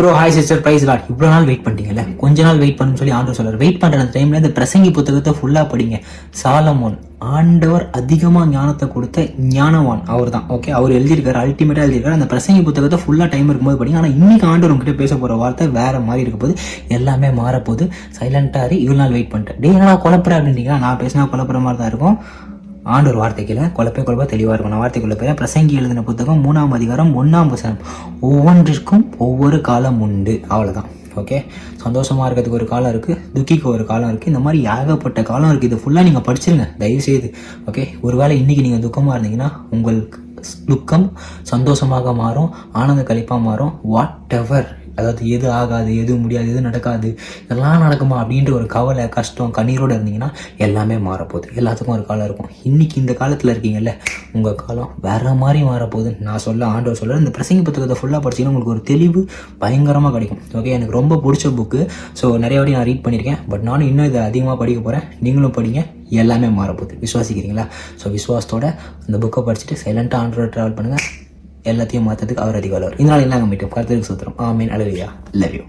Bro hi sister praise lot. இவ்வளோ நாள் wait பண்ணிட்டீங்கல்ல, கொஞ்ச நாள் வெயிட் பண்ணுன்னு சொல்லி ஆண்டவர் சொல்றாரு. வெயிட் பண்ணுற அந்த டைம்ல இந்த பிரசங்கி புத்தகத்தை ஃபுல்லாக படிங்க. சாலமோன் ஆண்டவர் அதிகமாக ஞானத்தை கொடுத்த ஞானவான் அவர் தான். ஓகே, அவர் எழுதியிருக்காரு, அல்டிமேட்டாக எழுதியிருக்காரு. அந்த பிரசங்கி புத்தகத்தை ஃபுல்லாக டைம் இருக்கும்போது படிங்க. ஆனால் இன்னைக்கு ஆண்டவர் உங்ககிட்ட பேச போகிற வார்த்தை வேற மாதிரி இருக்க போது, எல்லாமே மாறப்போகுது. சைலண்டாக இவ்வளோ நாள் வெயிட் பண்ணிட்டேன். டே என்னடா குழப்பற அப்படின்றீங்களா? நான் பேசினா குழப்பற மாதிரி தான் இருக்கும். ஆண்டவர் வார்த்தைக்குள்ள குழப்ப தெளிவாக இருக்கும். நான் வார்த்தைக்குள்ள போய் பிரசங்கி எழுதின புத்தகம் 3ஆம் அதிகாரம் 1ஆம் வசனம். ஒவ்வொன்றிற்கும் ஒவ்வொரு காலம் உண்டு. அவ்வளோதான். ஓகே, சந்தோஷமாக இருக்கிறதுக்கு ஒரு காலம் இருக்குது, துக்கிக்கு ஒரு காலம் இருக்குது. இந்த மாதிரி ஏகப்பட்ட காலம் இருக்குது. இது ஃபுல்லாக நீங்கள் படிச்சிருங்க தயவுசெய்து. ஓகே, ஒருவேளை இன்றைக்கி நீங்கள் துக்கமாக இருந்தீங்கன்னா உங்களுக்கு துக்கம் சந்தோஷமாக மாறும், ஆனந்த கழிப்பாக மாறும். வாட் எவர், அதாவது எது ஆகாது, எது முடியாது, எது நடக்காது, இதெல்லாம் நடக்குமா அப்படின்ற ஒரு கவலை, கஷ்டம், கண்ணீரோடு இருந்தீங்கன்னா எல்லாமே மாறப்போகுது. எல்லாத்துக்கும் ஒரு காலம் இருக்கும். இன்றைக்கி இந்த காலத்தில் இருக்கீங்கல்ல, உங்கள் காலம் வேறு மாதிரி மாறப்போகுது. நான் சொல்ல ஆண்டவர் சொல்ல இந்த பிரசங்கி புத்தகத்தை ஃபுல்லாக படிச்சிங்கன்னா உங்களுக்கு ஒரு தெளிவு பயங்கரமாக கிடைக்கும். ஓகே, எனக்கு ரொம்ப பிடிச்ச புக்கு. ஸோ நிறைய வாட்டி நான் ரீட் பண்ணியிருக்கேன். பட் நானும் இன்னும் இதை அதிகமாக படிக்க போகிறேன். நீங்களும் படிங்க, எல்லாமே மாறப்போகுது. விசுவாசிக்கிறீங்களா? ஸோ விசுவாசத்தோட அந்த புக்கை படிச்சுட்டு சைலண்ட்டாக ஆண்டரோட ட்ராவல் பண்ணுங்கள். எல்லாத்தையும் மாற்றத்துக்கு அவர் அதிகாரம். இந்த நாள் என்ன மீட்டும் கருத்துக்கு சுத்திரம். ஆமீன். அல்லேலூயா. Love you.